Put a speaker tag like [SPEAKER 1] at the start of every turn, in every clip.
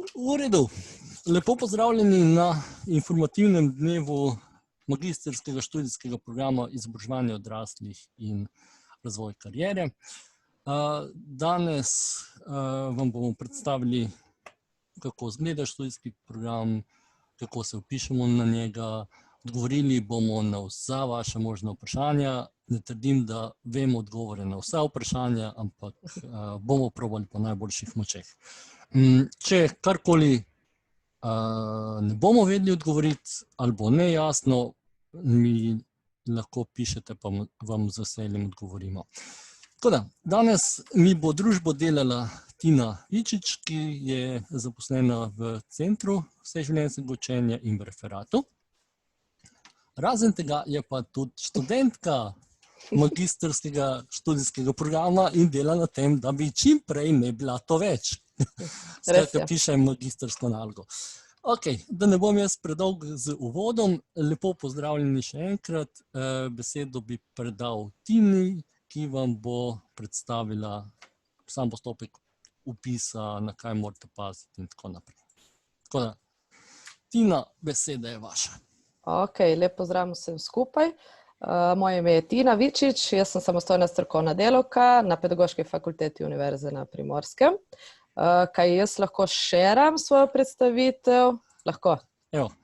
[SPEAKER 1] V redu. Lepo pozdravljeni na informativnem dnevu magistrskega študijskega programa izobraževanja odraslih in razvoj kariere. Danes vam bomo predstavili, kako izgleda študijski program, kako se vpišemo na njega. Odgovorili bomo na vsa vaša možna vprašanja. Ne trdim, da vemo odgovore na vsa vprašanja, ampak bomo probali po najboljših močeh. Če karkoli ne bomo vedeli odgovoriti ali bo nejasno, mi lahko pišete, pa vam z veseljem odgovorimo. Tako da, danes mi bo družbo delala Tina Ičič, ki je zaposlena v Centru vseživljenjskega učenja in v referatu. Razen tega je pa tudi študentka magistrskega študijskega programa in dela na tem, da bi čim prej ne bila to več. Skratka, pišem magistrsko nalogo. Ok, da ne bom jaz predolg z uvodom, lepo pozdravljeni še enkrat. Besedo bi predal Tini, ki vam bo predstavila sam postopek vpisa, na kaj morate paziti in tako naprej. Tako da, Tina, beseda je vaša.
[SPEAKER 2] Ok, lep pozdrav vsem skupaj. Moje ime je Tina Ičič, jaz sem samostojna strokovna delavka na Pedagoški fakulteti Univerze na Primorskem. Kaj jaz lahko šeram svojo predstavitev? Lahko?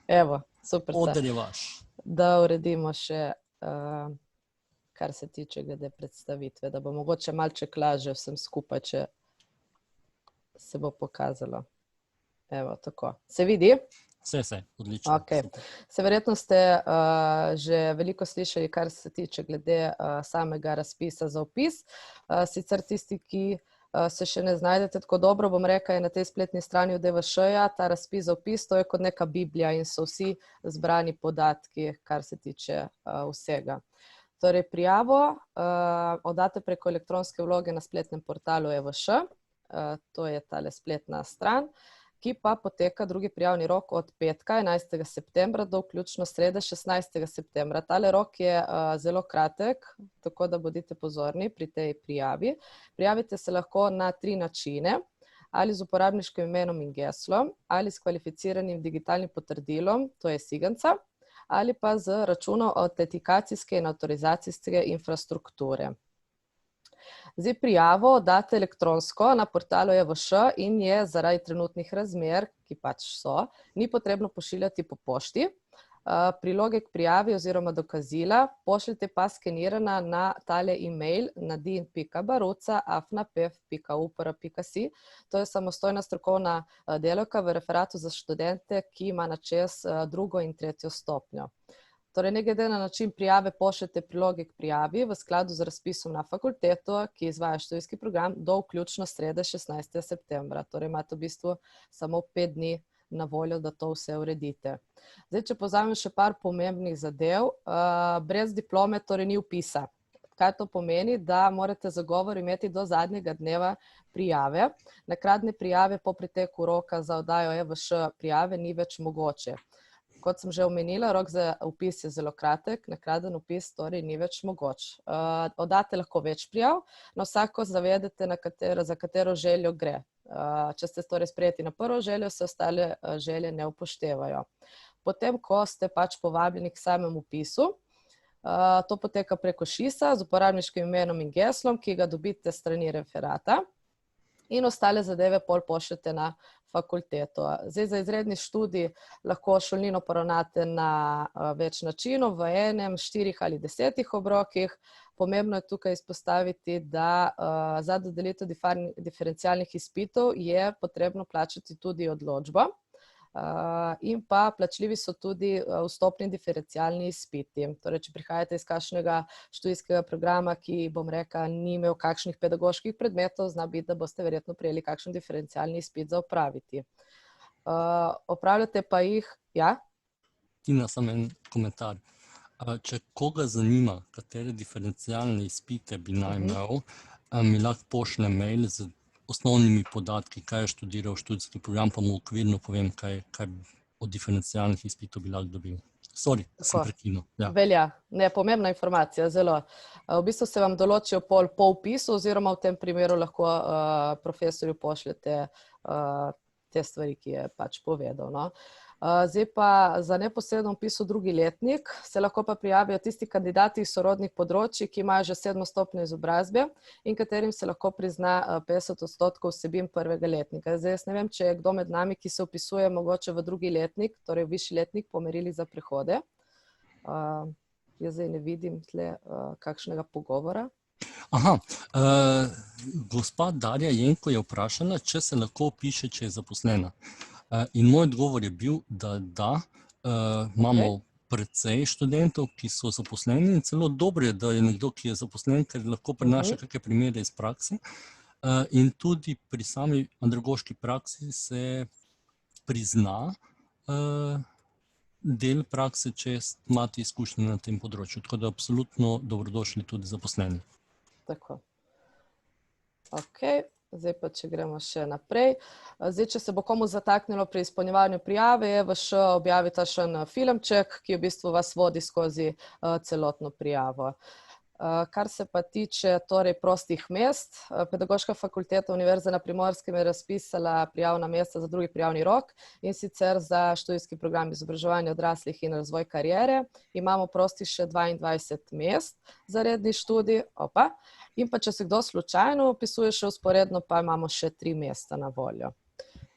[SPEAKER 2] Evo, super.
[SPEAKER 1] Oder je vaš.
[SPEAKER 2] Da uredimo še, kar se tiče glede predstavitve, da bo mogoče malček lažje vsem skupaj, če se bo pokazalo. Evo, tako. Se vidi?
[SPEAKER 1] Vse, odlično.
[SPEAKER 2] Okay. Se verjetno ste že veliko slišali, kar se tiče glede samega razpisa za vpis. Sicer tisti, ki se še ne znajdete tako dobro, bom rekla, je na tej spletni strani UDVŠ-ja ta razpis za vpis, to je kot neka biblija in so vsi zbrani podatki, kar se tiče vsega. Torej, prijavo oddate preko elektronske vloge na spletnem portalu EVŠ, to je tale spletna stran, ki pa poteka drugi prijavni rok od petka 11. septembra do vključno srede 16. septembra. Tale rok je zelo kratek, tako da bodite pozorni pri tej prijavi. Prijavite se lahko na 3 načine, ali z uporabniškim imenom in geslom, ali s kvalificiranim digitalnim potrdilom, to je SIGANCA, ali pa z računom autentikacijske in avtorizacijske infrastrukture. Zdaj, prijavo date elektronsko na portalu EVŠ in je zaradi trenutnih razmer, ki pač so, ni potrebno pošiljati po pošti. Priloge k prijavi oziroma dokazila pošljite pa skenirana na tale e-mail nadin.baruca@pef.upora.si. To je samostojna strokovna delavka v referatu za študente, ki ima na čez 2. in 3. stopnjo. Torej, ne glede na način prijave pošljete priloge k prijavi v skladu z razpisom na fakulteto, ki izvaja študijski program, do vključno srede 16. septembra. Torej, imate v bistvu samo 5 dni na voljo, da to vse uredite. Zdaj, če povzamem še par pomembnih zadev, brez diplome torej ni vpisa. Kaj to pomeni? Da morate zagovor imeti do zadnjega dneva prijave. Nakladne prijave po preteku roka za oddajo EVŠ prijave ni več mogoče. Kot sem že omenila, rok za vpis je zelo kratek, nakladen vpis torej ni več mogoč. Oddate lahko več prijav, na vsako zavedete, za katero željo gre. Če ste torej sprejeti na prvo željo, se ostale želje ne upoštevajo. Potem, ko ste pač povabljeni k samemu vpisu, to poteka preko ŠIS-a z uporabniškim imenom in geslom, ki ga dobite s strani referata, in ostale zadeve pol pošljete na fakulteto. Zdaj, za izredni študij lahko šolnino poravnate na več načinov, v enem, 4 ali 10 obrokih. Pomembno je tukaj izpostaviti, da za dodelitev diferencialnih izpitov je potrebno plačati tudi odločbo. In pa plačljivi so tudi vstopni diferencialni izpiti. Torej, če prihajate iz kakšnega študijskega programa, ki, bom rekla, ni imel kakšnih pedagoških predmetov, zna biti, da boste verjetno prejeli kakšen diferencialni izpit za opraviti. Opravljate pa jih, ja?
[SPEAKER 1] Tina, samo en komentar. Če koga zanima, katere diferencialne izpite bi naj imel, mi lahko pošlje mail z osnovnimi podatki, kaj je študiral študijski program, pa mu okvirno povem, kaj od diferencialnih izpitov bi lahko dobil. Sorry, sem prekinil. Ja.
[SPEAKER 2] Velja, ne, pomembna informacija, zelo. V bistvu se vam določijo po vpisu, oziroma v tem primeru lahko profesorju pošljete te stvari, ki je pač povedal. No. Zdaj pa za neposredno vpis v drugi letnik se lahko pa prijavijo tisti kandidati iz sorodnih področji, ki imajo že 7. stopnjo izobrazbe in katerim se lahko prizna 50% vsebin prvega letnika. Zdaj jaz ne vem, če je kdo med nami, ki se vpisuje mogoče v drugi letnik, torej v višji letnik po merilih za prehode. Jaz zdaj ne vidim tle kakšnega pogovora.
[SPEAKER 1] Aha, gospa Darja Jenko je vprašala, če se lahko vpiše, če je zaposlena. In moj odgovor je bil, da imamo precej študentov, ki so zaposleni in celo dobro je, da je nekdo, ki je zaposlen, ker lahko prinaša kakšne primere iz prakse. In tudi pri sami andragoški praksi se prizna del prakse, če imate izkušnje na tem področju. Tako da absolutno dobrodošli tudi zaposleni.
[SPEAKER 2] Tako. Zdaj pa, če gremo še naprej. Zdaj, če se bo komu zataknilo pri izpolnjevanju prijave, je vaš objavi takšen filmček, ki v bistvu vas vodi skozi celotno prijavo. Kar se pa tiče torej prostih mest, Pedagoška fakulteta Univerze na Primorskem je razpisala prijavna mesta za drugi prijavni rok in sicer za študijski program izobraževanja odraslih in razvoj kariere. Imamo prostih še 22 mest za redni študij. In pa če se kdo slučajno vpisuje še vzporedno, pa imamo še 3 mesta na voljo.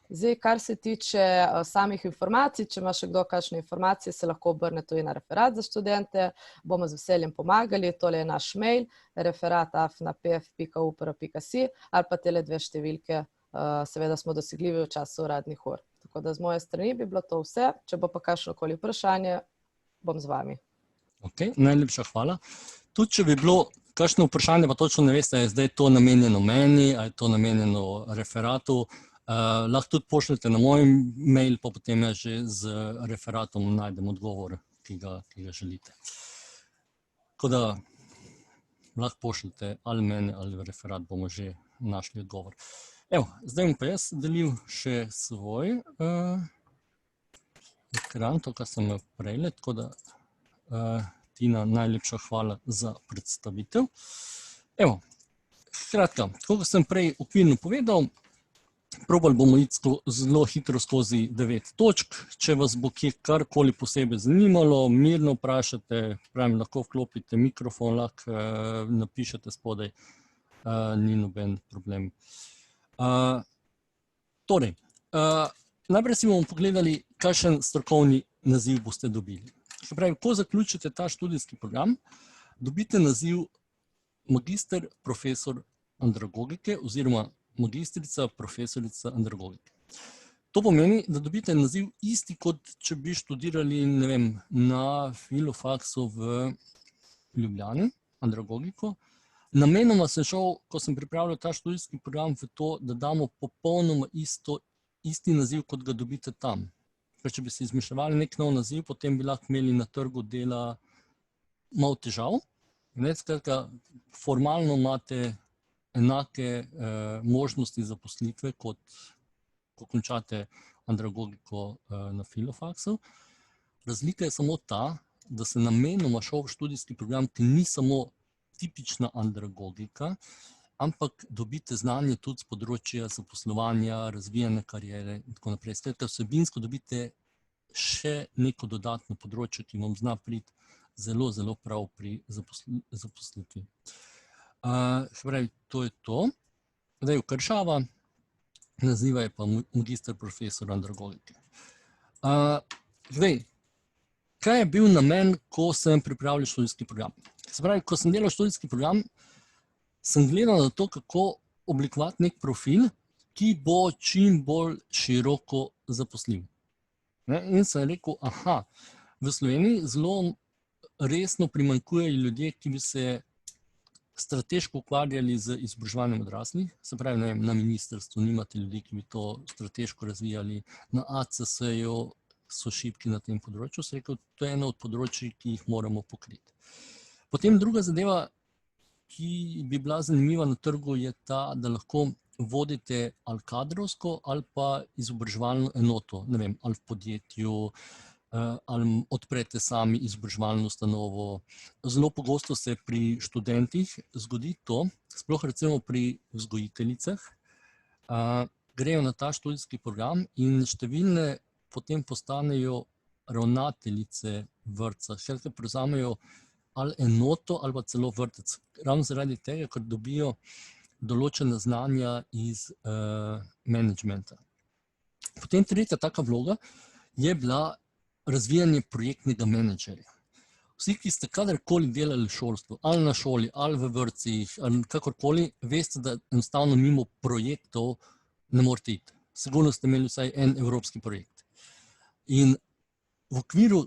[SPEAKER 2] Zdaj, kar se tiče samih informacij, če ima še kdo kakšne informacije, se lahko obrne tudi na referat za študente, bomo z veseljem pomagali, tole je naš mail, referat@pf.upr.si ali pa tele 2 številke, seveda smo dosegljivi v času uradnih ur. Tako da z moje strani bi bilo to vse, če bo pa kakšnokoli vprašanje, bom z vami.
[SPEAKER 1] Najlepša hvala. Tudi če bi bilo kakšno vprašanje, pa točno ne veste, je zdaj to namenjeno meni, ali je to namenjeno referatu, lahko tudi pošljete na moj mail, pa potem jaz že z referatom najdem odgovor, ki ga želite. Tako da lahko pošljete ali meni ali referat, bomo že našli odgovor. Zdaj bom pa jaz delil še svoj ekran, to, kar sem imel prejle, tako da Tina, najlepša hvala za predstavitev. Skratka, kot sem prej okvirno povedal, probali bomo iti zelo hitro skozi 9 točk. Če vas bo kje karkoli posebej zanimalo, mirno vprašate, pravim, lahko vklopite mikrofon, lahko napišete spodaj, ni noben problem. Torej, najprej si bomo pogledali, kakšen strokovni naziv boste dobili. Se pravi, ko zaključite ta študijski program, dobite naziv magister profesor andragogike oziroma magistrica profesorica andragogike. To pomeni, da dobite naziv isti, kot če bi študirali, ne vem, na filofaksu v Ljubljani, andragogiko. Namenoma sem šel, ko sem pripravljal ta študijski program, v to, da damo popolnoma isti naziv, kot ga dobite tam. Če bi si izmišljali nek nov naziv, potem bi lahko imeli na trgu dela malo težav. Skratka, formalno imate enake možnosti zaposlitve, kot ko končate andragogiko na filofaksu. Razlika je samo ta, da se namenoma šel v študijski program, ki ni samo tipična andragogika, ampak dobite znanje tudi z področja zaposlovanja, razvijanja kariere in tako naprej. Skratka, vsebinsko dobite še neko dodatno področje, ki vam zna priti zelo, zelo prav pri zaposlitvi. Se pravi, to je to. Zdaj vkršava, naziva je pa magister profesor andragogike. Zdaj, kaj je bil namen, ko sem pripravljal študijski program? Se pravi, ko sem delal študijski program, sem gledal na to, kako oblikovati nek profil, ki bo čim bolj široko zaposljiv. In sem rekel, v Sloveniji zelo resno primanjkujejo ljudje, ki bi se strateško ukvarjali z izobraževanjem odraslih. Se pravi, ne vem, na ministrstvu nimate ljudi, ki bi to strateško razvijali, na ACS-ju so šibki na tem področju. Sem rekel, to je eno od področij, ki jih moramo pokriti. Potem druga zadeva, ki bi bila zanimiva na trgu, je ta, da lahko vodite ali kadrovsko ali pa izobraževalno enoto, ne vem, ali v podjetju, ali odprete sami izobraževalno ustanovo. Zelo pogosto se pri študentih zgodi to, sploh recimo pri vzgojiteljicah, grejo na ta študijski program in številne potem postanejo ravnateljice vrtca, skratka prevzamejo ali enoto ali pa celo vrtec, ravno zaradi tega, ker dobijo določena znanja iz menedžmenta. Potem tretja taka vloga je bila razvijanje projektnega menedžerja. Vsi, ki ste kadarkoli delali v šolstvu, ali na šoli, ali v vrtcih, ali kakorkoli, veste, da enostavno mimo projektov ne morete iti. Sigurno ste imeli vsaj en evropski projekt. In v okviru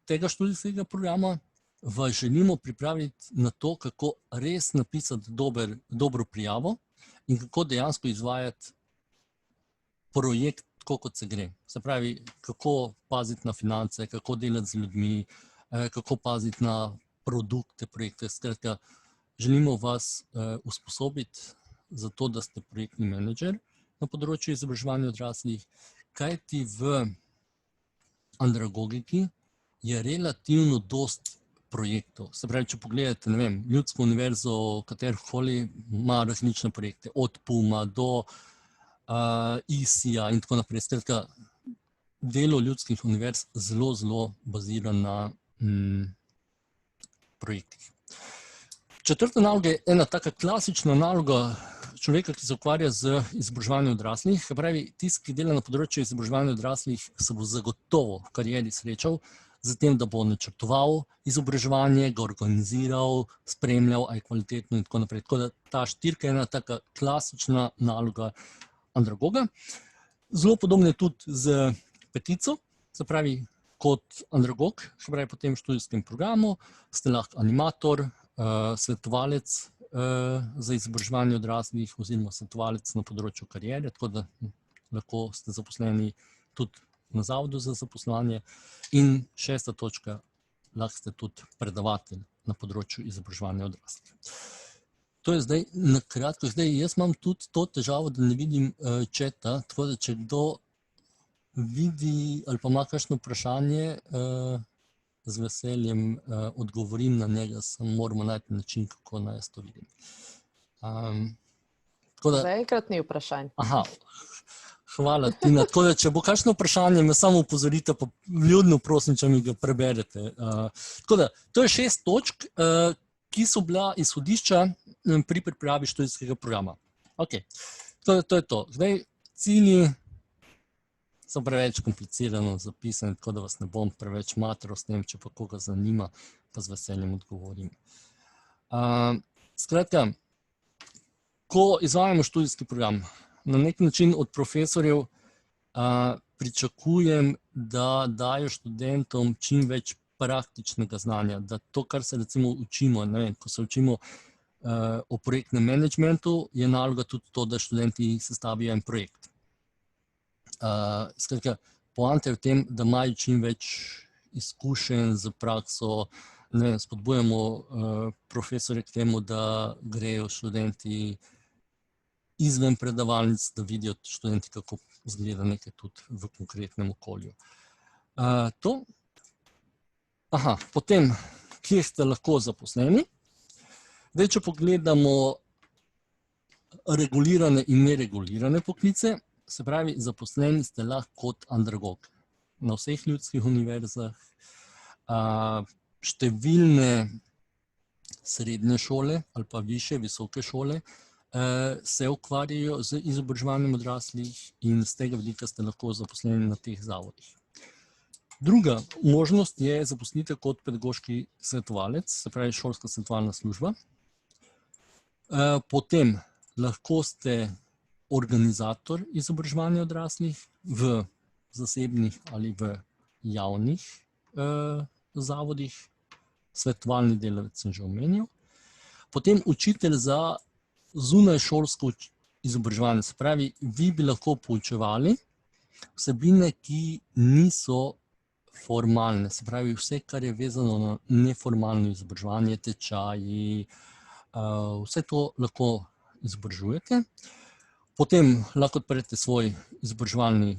[SPEAKER 1] tega študijskega programa vas želimo pripraviti na to, kako res napisati dobro prijavo in kako dejansko izvajati projekt tako, kot se gre. Se pravi, kako paziti na finance, kako delati z ljudmi, kako paziti na produkte, projekte. Skratka, želimo vas usposobiti za to, da ste projektni menedžer na področju izobraževanja odraslih, kajti v andragogiki je relativno dost projektov. Se pravi, če pogledate, ne vem, Ljudsko univerzo, katerokoli, ima različne projekte, od PUM-a do ISI-ja in tako naprej. Skratka, delo ljudskih univerz zelo bazira na projektih. Četrta naloga je ena taka klasična naloga človeka, ki se ukvarja z izobraževanjem odraslih. Se pravi, tisti, ki dela na področju izobraževanja odraslih, se bo zagotovo v karieri srečal z tem, da bo načrtoval izobraževanje, ga organiziral, spremljal, a je kvalitetno in tako naprej. Tako da ta štirka je ena taka klasična naloga andragoga. Zelo podobno je tudi z petico, se pravi, kot andragog, se pravi, po tem študijskem programu ste lahko animator, svetovalec za izobraževanje odraslih oziroma svetovalec na področju kariere, tako da lahko ste zaposleni tudi na zavodu za zaposlovanje. In šesta točka, lahko ste tudi predavatelj na področju izobraževanja odraslih. To je zdaj na kratko. Zdaj, jaz imam tudi to težavo, da ne vidim četa, tako da če kdo vidi ali pa ima kakšno vprašanje, z veseljem odgovorim na njega, samo moramo najti način, kako naj jaz to vidim.
[SPEAKER 2] Zaenkrat ni vprašanj.
[SPEAKER 1] Aha, hvala Tina. Tako da, če bo kakšno vprašanje, me samo opozorite, pa vljudno prosim, če mi ga preberete. Tako da, to je 6 točk, ki so bila izhodišča pri pripravi študijskega programa. Ok, to je to. Zdaj, cilji so preveč komplicirano zapisani, tako da vas ne bom preveč matral s tem, če pa koga zanima, pa z veseljem odgovorim. Skratka, ko izvajamo študijski program, na nek način od profesorjev pričakujem, da dajo študentom čim več praktičnega znanja, da to, kar se recimo učimo, ne vem, ko se učimo o projektnem menedžmentu, je naloga tudi to, da študenti sestavijo en projekt. Skratka, poanta je v tem, da imajo čim več izkušenj z prakso, ne vem, spodbujamo profesorje k temu, da grejo študenti izven predavalnic, da vidijo študenti, kako izgleda nekaj tudi v konkretnem okolju. Potem, kje ste lahko zaposleni? Zdaj, če pogledamo regulirane in neregulirane poklice, se pravi, zaposleni ste lahko kot andragog na vseh ljudskih univerzah, številne srednje šole ali pa višje, visoke šole se ukvarjajo z izobraževanjem odraslih in z tega vidika ste lahko zaposleni na teh zavodih. Druga možnost je zaposlitev kot pedagoški svetovalec, se pravi šolska svetovalna služba. Potem lahko ste organizator izobraževanja odraslih v zasebnih ali v javnih zavodih, svetovalni delavec sem že omenil. Potem učitelj za zunajšolsko izobraževanje, se pravi, vi bi lahko poučevali vsebine, ki niso formalne, se pravi, vse, kar je vezano na neformalno izobraževanje, tečaji, vse to lahko izobražujete. Potem lahko odprete svoj izobraževalni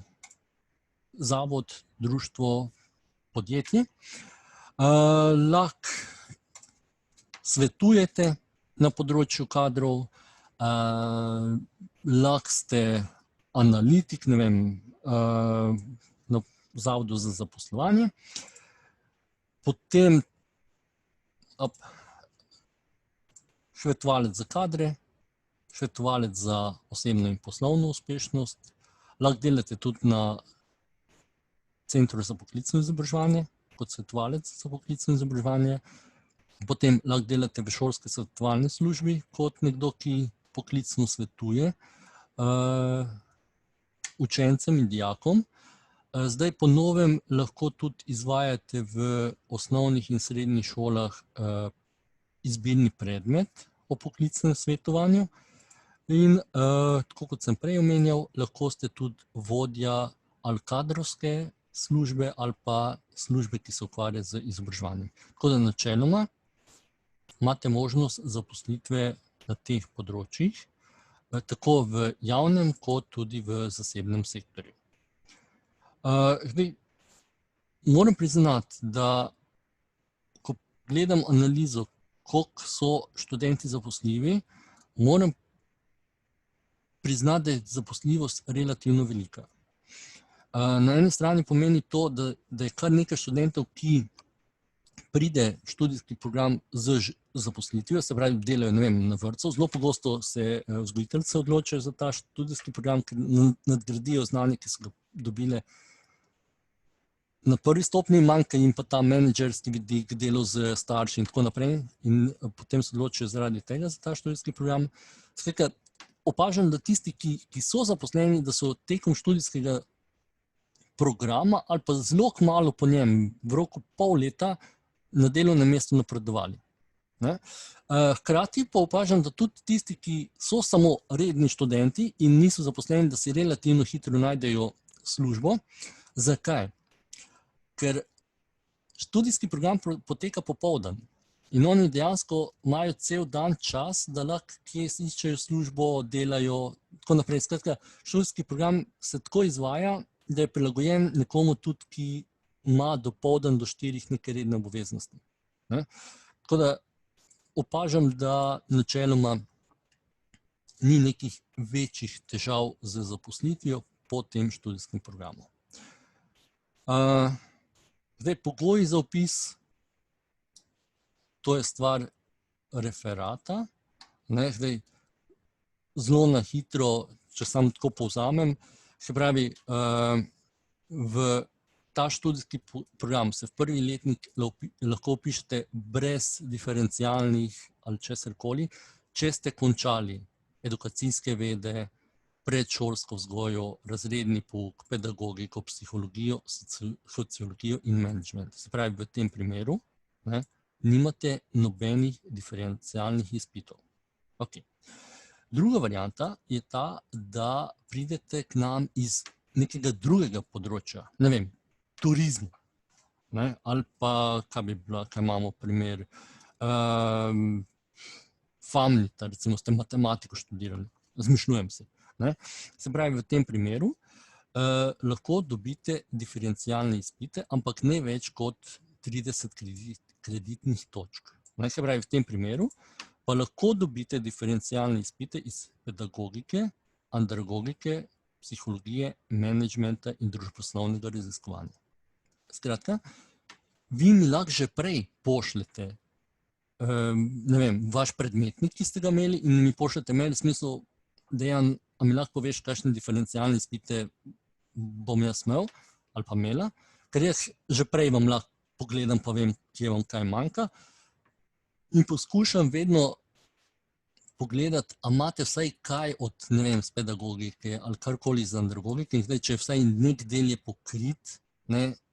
[SPEAKER 1] zavod, društvo, podjetje. Lahko svetujete na področju kadrov, lahko ste analitik, ne vem, na Zavodu za zaposlovanje. Potem svetovalec za kadre, svetovalec za osebno in poslovno uspešnost. Lahko delate tudi na Centru za poklicno izobraževanje, kot svetovalec za poklicno izobraževanje. Potem lahko delate v šolski svetovalni službi, kot nekdo, ki poklicno svetuje učencem in dijakom. Zdaj po novem lahko tudi izvajate v osnovnih in srednjih šolah izbirni predmet o poklicnem svetovanju. In tako kot sem prej omenjal, lahko ste tudi vodja ali kadrovske službe ali pa službe, ki se ukvarja z izobraževanjem. Tako da načeloma imate možnost zaposlitve na teh področjih, tako v javnem kot tudi v zasebnem sektorju. Zdaj, moram priznati, da ko gledam analizo, koliko so študenti zaposljivi, moram priznati, da je zaposljivost relativno velika. Na eni strani pomeni to, da je kar nekaj študentov, ki pride v študijski program z zaposlitvijo, se pravi, delajo, ne vem, na vrtcu. Zelo pogosto se vzgojiteljice odločajo za ta študijski program, ker nadgradijo znanje, ki so ga dobile na prvi stopnji, manjka jim pa ta menedžerski vidik, delo z starši in tako naprej, in potem se odločijo zaradi tega za ta študijski program. Skratka, opažam, da tisti, ki so zaposleni, da so tekom študijskega programa ali pa zelo kmalu po njem, v roku pol leta, na delovnem mestu napredovali. Hkrati pa opažam, da tudi tisti, ki so samo redni študenti in niso zaposleni, da si relativno hitro najdejo službo. Zakaj? Ker študijski program poteka popoldan in oni dejansko imajo cel dan čas, da lahko kje iščejo službo, delajo, tako naprej. Skratka, študijski program se tako izvaja, da je prilagojen nekomu tudi, ki ima dopoldan do 4 neke redne obveznosti. Tako da opažam, da načeloma ni nekih večjih težav z zaposlitvijo po tem študijskem programu. Zdaj, pogoji za vpis, to je stvar referata. Zdaj, zelo na hitro, če samo tako povzamem, se pravi, v ta študijski program se v prvi letnik lahko vpišete brez diferencialnih ali česarkoli, če ste končali edukacijske vede, predšolsko vzgojo, razredni pouk, pedagogiko, psihologijo, sociologijo in menedžment. Se pravi, v tem primeru nimate nobenih diferencialnih izpitov. Okay. Druga varianta je ta, da pridete k nam iz nekega drugega področja, ne vem, turizmu, ali pa, kaj imamo primer, Famnita, recimo ste matematiko študirali, zmišljujem se. Se pravi, v tem primeru lahko dobite diferencialne izpite, ampak ne več kot 30 kreditnih točk. Se pravi, v tem primeru pa lahko dobite diferencialne izpite iz pedagogike, andragogike, psihologije, menedžmenta in družboslovnega raziskovanja. Skratka, vi mi lahko že prej pošljete, ne vem, vaš predmetnik, ki ste ga imeli, in mi pošljete mail v smislu, Dejan, a mi lahko poveš, kakšne diferencialne izpite bom jaz imel ali pa imela, ker jaz že prej vam lahko pogledam, pa vem, kje vam kaj manjka, in poskušam vedno pogledati, a imate vsaj kaj od, ne vem, z pedagogike ali karkoli iz andragogike, in zdaj, če vsaj nek del je pokrit,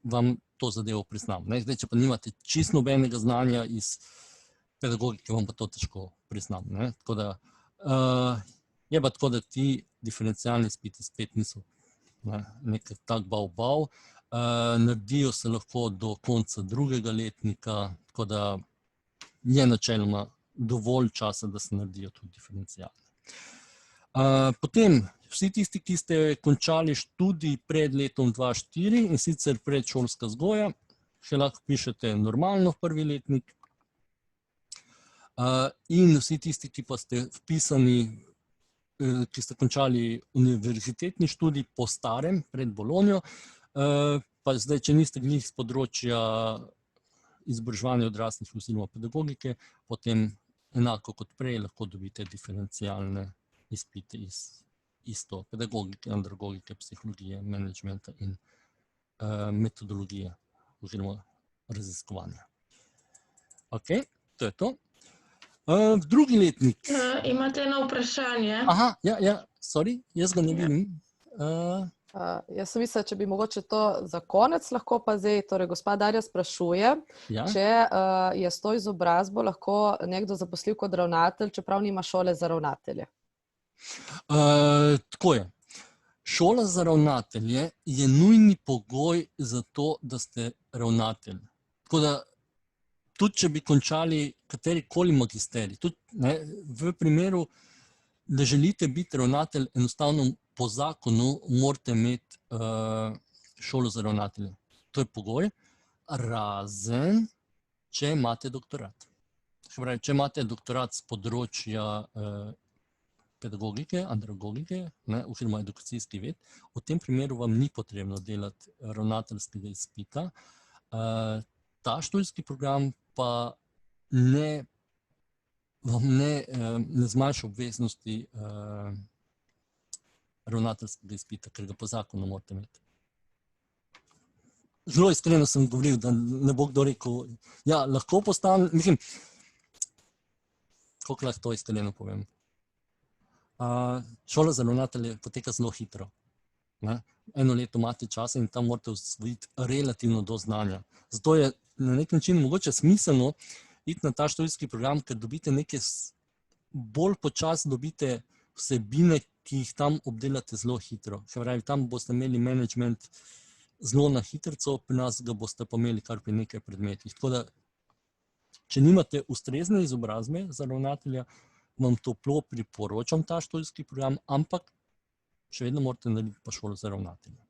[SPEAKER 1] vam to zadevo priznam. Zdaj, če pa nimate čisto nobenega znanja iz pedagogike, vam pa to težko priznam. Tako da, je pa tako, da ti diferencialni izpiti spet niso nekaj tak bav. Naredijo se lahko do konca drugega letnika, tako da je načeloma dovolj časa, da se naredijo tudi diferencialne. Potem, vsi tisti, ki ste končali študij pred letom 2004, in sicer predšolska vzgoja, še lahko pišete normalno v prvi letnik. In vsi tisti, ki pa ste vpisani ki ste končali univerzitetni študij po starem, pred Bolonjo, pa zdaj, če niste glih z področja izobraževanja odraslih oziroma pedagogike, potem enako kot prej lahko dobite diferencialne izpite iz isto pedagogike, andragogike, psihologije, menedžmenta in metodologije oziroma raziskovanja. Ok, to je to. Drugi letnik.
[SPEAKER 3] Imate eno vprašanje?
[SPEAKER 1] Aha, ja, sorry, jaz ga ne vidim.
[SPEAKER 2] Jaz sem mislila, če bi mogoče to za konec lahko pa zdaj, torej gospa Darja sprašuje, če je s to izobrazbo lahko nekdo zaposlil kot ravnatelj, čeprav nima šole za ravnatelje.
[SPEAKER 1] Tako je. Šola za ravnatelje je nujni pogoj za to, da ste ravnatelj. Tako da, tudi če bi končali katerikoli magisterij, tudi v primeru, da želite biti ravnatelj, enostavno po zakonu morate imeti šolo za ravnatelje. To je pogoj, razen, če imate doktorat. Če imate doktorat z področja pedagogike, andragogike, oziroma edukacijski ved, v tem primeru vam ni potrebno delati ravnateljskega izpita. Ta študijski program pa vam ne zmanjša obveznosti ravnateljskega izpita, ker ga po zakonu morate imeti. Zelo iskreno sem govoril, da ne bo kdo rekel, ja, lahko postanem, mislim, koliko lahko to iskreno povem. Šola za ravnatelje poteka zelo hitro. Eno leto imate časa in tam morate usvojiti relativno do znanja. Zato je na nek način mogoče smiselno iti na ta študijski program, ker dobite nekaj bolj počasi dobite vsebine, ki jih tam obdelate zelo hitro. Tam boste imeli management zelo na hitrco, pri nas ga boste pa imeli kar pri nekaj predmetih. Tako da, če nimate ustrezne izobrazbe za ravnatelja, vam toplo priporočam ta študijski program, ampak še vedno morate narediti pa šolo za ravnatelja.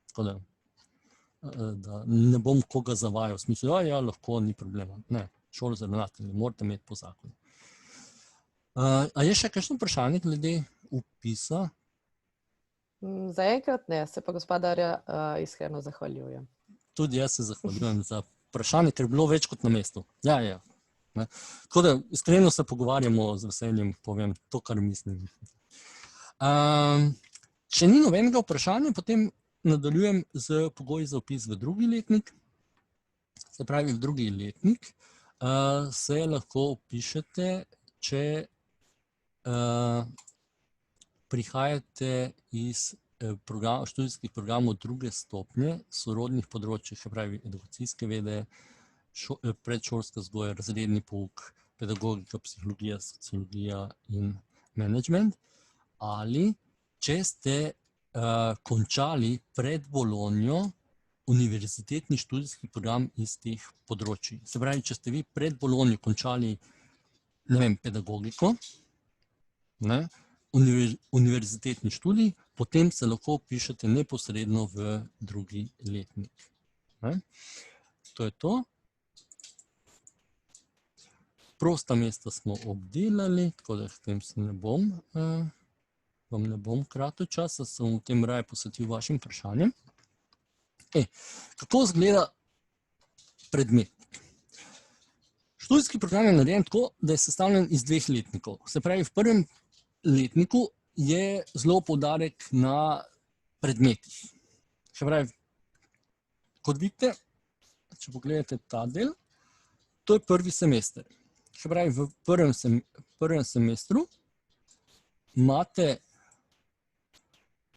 [SPEAKER 1] Tako da ne bom koga zavajal, v smislu, ja, lahko, ni problema. Ne, šolo za ravnatelja morate imeti po zakonu. A je še kakšno vprašanje glede vpisa?
[SPEAKER 2] Zaenkrat ne, se pa gospa Darja iskreno zahvaljujem.
[SPEAKER 1] Tudi jaz se zahvaljujem za vprašanje, ker je bilo več kot na mestu. Ja. Tako da iskreno se pogovarjamo z veseljem, povem to, kar mislim. Če ni nobenega vprašanja, potem nadaljujem z pogoji za vpis v drugi letnik. Se pravi, v drugi letnik se lahko vpišete, če prihajate iz študijskih programov druge stopnje, sorodnih področjih, se pravi, edukacijske vede, predšolska vzgoja, razredni pouk, pedagogika, psihologija, sociologija in management, ali če ste končali pred Bolonjo univerzitetni študijski program iz teh področij. Se pravi, če ste vi pred Bolonjo končali, ne vem, pedagogiko, univerzitetni študij, potem se lahko vpišete neposredno v drugi letnik. To je to. Prosta mesta smo obdelali, tako da v tem se vam ne bom kratil časa, sem v tem raje posvetil vašim vprašanjem. Kako izgleda predmetnik? Študijski program je narejen tako, da je sestavljen iz 2 letnikov. Se pravi, v prvem letniku je zelo poudarek na predmetih. Se pravi, kot vidite, če pogledate ta del, to je prvi semester. Se pravi, v prvem semestru imate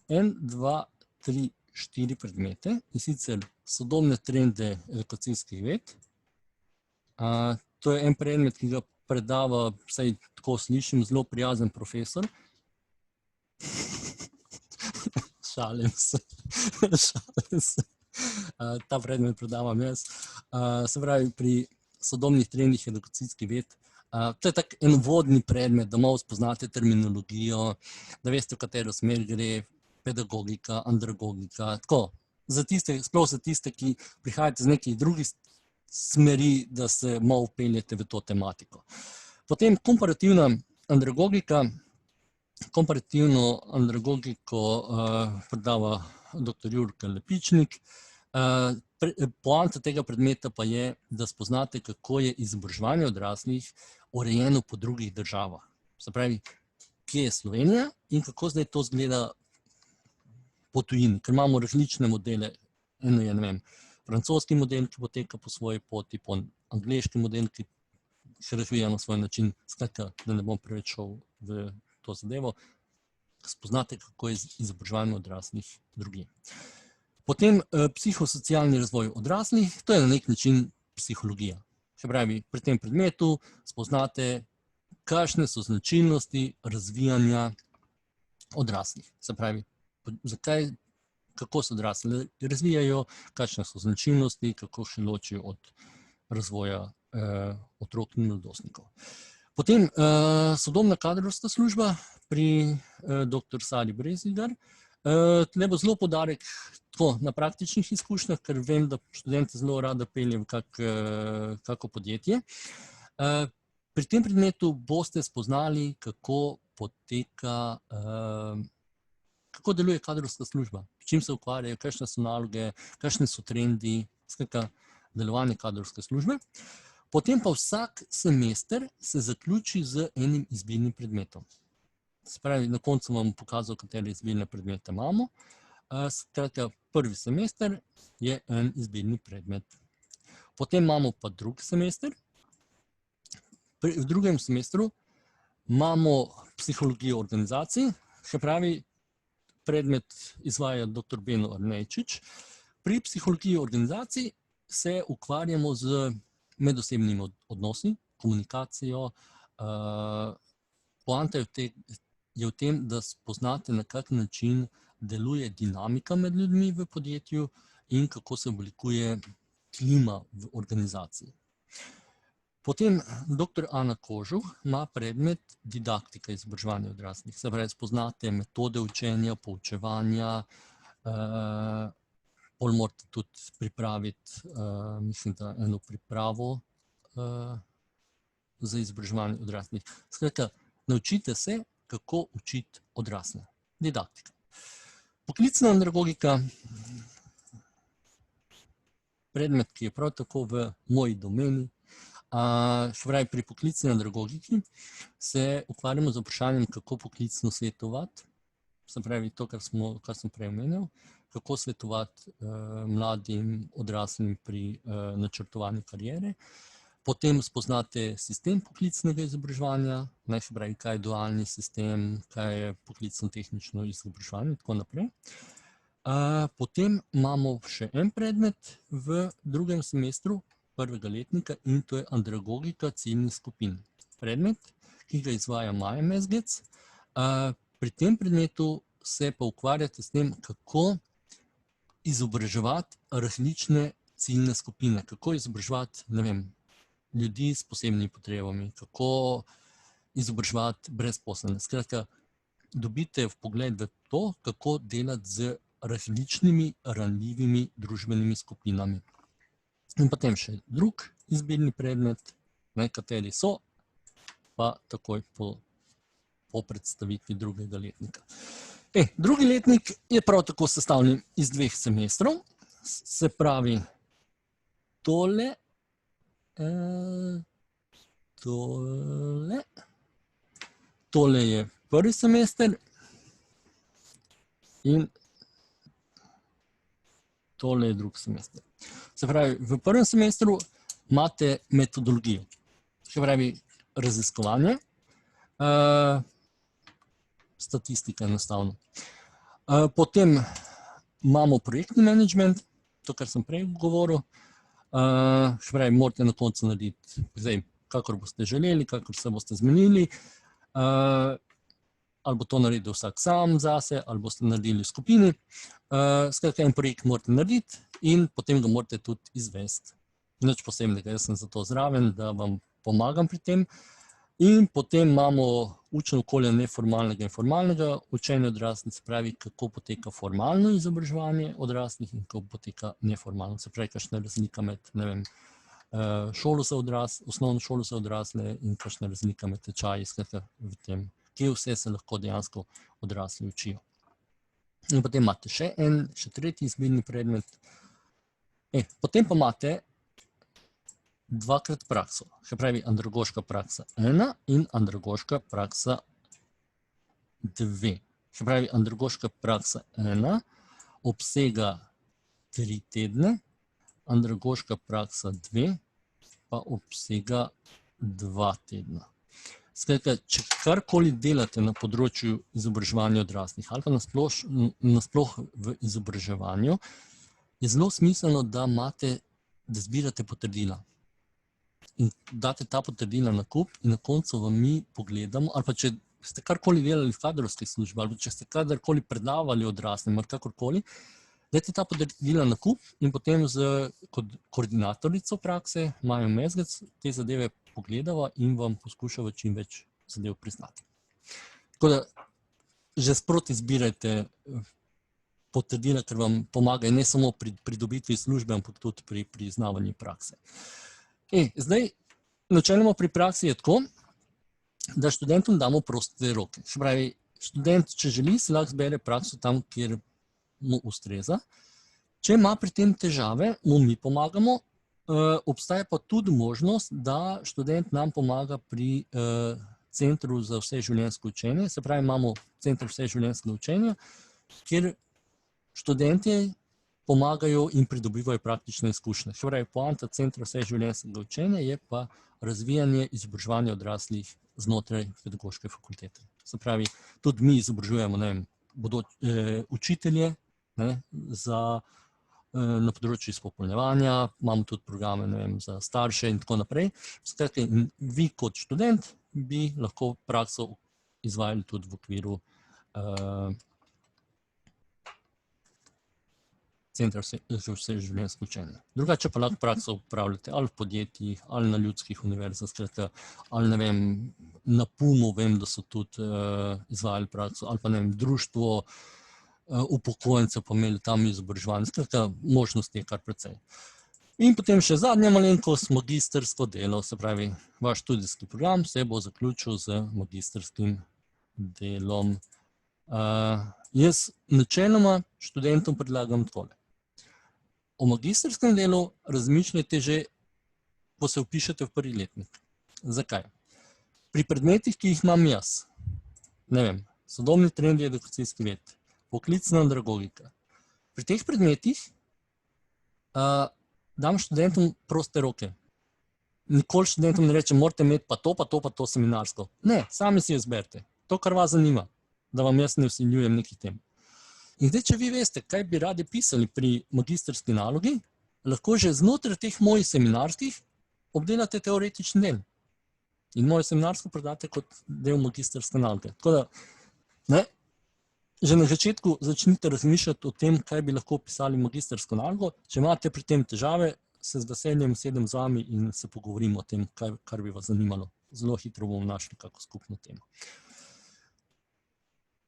[SPEAKER 1] 1, 2, 3, 4 predmete, in sicer sodobne trende edukacijskih ved. To je en predmet, ki ga predava, vsaj tako slišim, zelo prijazen profesor. Šalim se. Ta predmet predavam jaz. Se pravi, pri sodobnih trendih edukacijskih ved. To je tak en vodni predmet, da malo spoznate terminologijo, da veste, v katero smer gre, pedagogika, andragogika, tako. Sploh za tiste, ki prihajate z nekih drugih smeri, da se malo vpeljete v to tematiko. Potem komparativna andragogika, Komparativno andragogiko predava dr. Jurka Lepičnik. Poanta tega predmeta pa je, da spoznate, kako je izobraževanje odraslih urejeno po drugih državah. Se pravi, kje je Slovenija in kako zdaj to izgleda po tujini, ker imamo različne modele. Eno je, ne vem, francoski model, ki poteka po svoji poti, po angleški model, ki se razvija na svoj način. Skratka, da ne bom preveč šel v to zadevo, spoznate, kako je izobraževanje odraslih drugje. Potem psihosocialni razvoj odraslih, to je na nek način psihologija. Se pravi, pri tem predmetu spoznate, kakšne so značilnosti razvijanja odraslih. Se pravi, zakaj, kako se odrasli razvijajo, kakšne so značilnosti, kako se ločijo od razvoja otrok in mladostnikov. Potem sodobna kadrovska služba pri dr. Sari Brezigar. Tle bo zelo poudarek na praktičnih izkušnjah, ker vem, da študente zelo rada pelje v kako podjetje. Pri tem predmetu boste spoznali, kako poteka, kako deluje kadrovska služba, s čim se ukvarjajo, kakšne so naloge, kakšni so trendi, skratka delovanje kadrovske službe. Potem pa vsak semester se zaključi z enim izbirnim predmetom. Se pravi, na koncu vam pokazal, katere izbirne predmete imamo. Skratka, prvi semester je en izbirni predmet. Potem imamo pa drugi semester. V drugem semestru imamo psihologijo organizacij, se pravi, predmet izvaja dr. Beno Arnejčič. Pri psihologiji organizacij se ukvarjamo z medosebnimi odnosi, komunikacijo. Poanta je v tem, da spoznate, na kak način deluje dinamika med ljudmi v podjetju in kako se oblikuje klima v organizaciji. Potem dr. Ana Kožuh ima predmet didaktika izobraževanja odraslih. Se pravi, spoznate metode učenja, poučevanja, pol morate tudi pripraviti, mislim, da eno pripravo za izobraževanje odraslih. Skratka, naučite se, kako učiti odrasle. Didaktika. Poklicna andragogika, predmet, ki je prav tako v moji domeni. Se pravi, pri poklicni andragogiki se ukvarjamo z vprašanjem, kako poklicno svetovati. Se pravi, to, kar sem prej omenil, kako svetovati mladim odraslim pri načrtovanju kariere. Potem spoznate sistem poklicnega izobraževanja, se pravi, kaj je dualni sistem, kaj je poklicno-tehnično izobraževanje in tako naprej. Potem imamo še en predmet v drugem semestru prvega letnika in to je andragogika ciljnih skupin. Predmet, ki ga izvaja Maja Mezgec. Pri tem predmetu se pa ukvarjate s tem, kako izobraževati različne ciljne skupine, kako izobraževati, ne vem, ljudi s posebnimi potrebami, kako izobraževati brezposelne. Skratka, dobite vpogled v to, kako delati z različnimi ranljivimi družbenimi skupinami. In potem še drug izbirni predmet, kateri so, pa takoj po predstavitvi drugega letnika. Drugi letnik je prav tako sestavljen iz 2 semestrov, se pravi tole, tole je prvi semester in tole je drugi semester. Se pravi, v prvem semestru imate metodologijo, se pravi raziskovanje, statistika enostavno. Potem imamo projektni menedžment, to, kar sem prej govoril, se pravi, morate na koncu narediti, zdaj, kakor boste želeli, kakor se boste zmenili, ali bo to naredil vsak sam zase, ali boste naredili v skupini. Skratka, en projekt morate narediti in potem ga morate tudi izvesti. Nič posebnega, jaz sem zato zraven, da vam pomagam pri tem. In potem imamo učno okolje neformalnega in formalnega učenja odraslih, se pravi, kako poteka formalno izobraževanje odraslih in kako poteka neformalno. Se pravi, kakšna je razlika med, ne vem, osnovno šolo za odrasle in kakšna je razlika med tečaji, skratka v tem kje vse se lahko dejansko odrasli učijo. In potem imate še tretji izbirni predmet. Potem pa imate dvakrat prakso, se pravi andragoška praksa 1 in andragoška praksa 2. Se pravi, andragoška praksa 1 obsega 3 tedne, andragoška praksa 2 pa obsega 2 tedna. Skratka, če karkoli delate na področju izobraževanja odraslih ali pa nasploh v izobraževanju, je zelo smiselno, da zbirate potrdila. In date ta potrdila na kup in na koncu vam mi pogledamo, ali pa če ste karkoli delali v kadrovskih službah, ali pa če ste kadarkoli predavali odraslim, ali kakorkoli, dajte ta potrdila na kup in potem z koordinatorico prakse, Majo Mezgec, te zadeve pogledava in vam poskušava čim več zadev priznati. Tako da že sproti zbirajte potrdila, ker vam pomagajo ne samo pri pridobitvi službe, ampak tudi pri priznavanju prakse. Zdaj, načeloma pri praksi je tako, da študentom damo proste roke. Se pravi, študent, če želi, si lahko zbere prakso tam, kjer mu ustreza. Če ima pri tem težave, mu mi pomagamo. Obstaja pa tudi možnost, da študent nam pomaga pri Centru za vseživljenjsko učenje. Se pravi, imamo Center vseživljenjskega učenja, kjer študentje pomagajo in pridobivajo praktične izkušnje. Se pravi, poanta Centra vseživljenjskega učenja je pa razvijanje izobraževanja odraslih znotraj pedagoške fakultete. Se pravi, tudi mi izobražujemo, učitelje na področju izpopolnjevanja, imamo tudi programe za starše in tako naprej. Skratka, vi kot študent bi lahko prakso izvajali tudi v okviru Centra za vseživljenjsko učenje. Drugače pa lahko prakso upravljate ali v podjetjih, ali na ljudskih univerzah, skratka, ali na PUM-u vem, da so tudi izvajali prakso, ali pa društvo upokojencev pa imeli tam izobraževanje, skratka, možnosti je kar precej. In potem še zadnja malenkost, magistrsko delo, se pravi, vaš študijski program se bo zaključil z magistrskim delom. Jaz načeloma študentom predlagam takole. O magistrskem delu razmišljajte že, ko se vpišete v prvi letnik. Zakaj? Pri predmetih, ki jih imam jaz, sodobni trendi edukacijski ved, poklicna andragogika. Pri teh predmetih dam študentom proste roke. Nikoli študentom ne rečem, morate imeti pa to seminarsko. Ne, sami si jo izberite. To, kar vas zanima, da vam jaz ne vsiljujem nekih tem. In zdaj, če vi veste, kaj bi radi pisali pri magistrski nalogi, lahko že znotraj teh mojih seminarskih obdelate teoretični del. In moje seminarsko predate kot del magistrske naloge. Tako da, že na začetku začnite razmišljati o tem, kaj bi lahko pisali magistrsko nalogo. Če imate pri tem težave, se z veseljem sedem z vami in se pogovorimo o tem, kar bi vas zanimalo. Zelo hitro bomo našli kako skupno temo.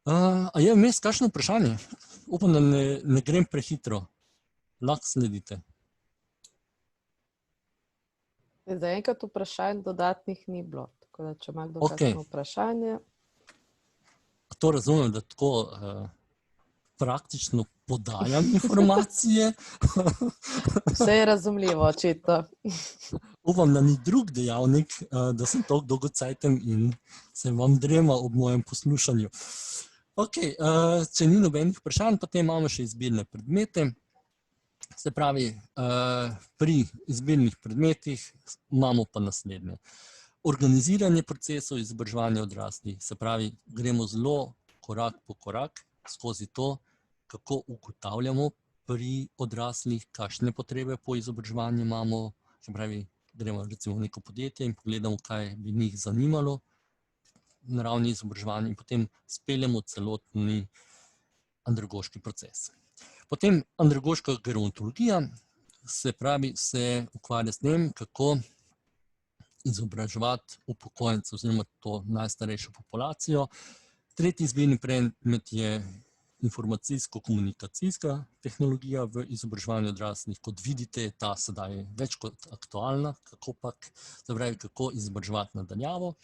[SPEAKER 1] A je vmes kakšno vprašanje? Upam, da ne grem prehitro. Lahko sledite.
[SPEAKER 2] Zaenkrat vprašanj dodatnih ni bilo. Tako da, če ima kdo kakšno vprašanje.
[SPEAKER 1] To razumem, da tako praktično podajam informacije.
[SPEAKER 2] Vse je razumljivo, očitno.
[SPEAKER 1] Upam, da ni drug dejavnik, da sem toliko dolgocajten in se vam drema ob mojem poslušanju. Če ni nobenih vprašanj, potem imamo še izbirne predmete. Se pravi, pri izbirnih predmetih imamo pa naslednje. Organiziranje procesov izobraževanja odraslih, se pravi, gremo zelo korak po korak skozi to, kako ugotavljamo pri odraslih, kakšne potrebe po izobraževanju imamo. Se pravi, gremo recimo v neko podjetje in pogledamo, kaj bi njih zanimalo na ravni izobraževanja in potem speljemo celotni andragoški proces. Potem andragoška gerontologija, se pravi, se ukvarja s tem, kako izobraževati upokojence oziroma to najstarejšo populacijo. Tretji izbirni predmet je informacijsko-komunikacijska tehnologija v izobraževanju odraslih. Kot vidite, je ta sedaj več kot aktualna, kako izobraževati na daljavo.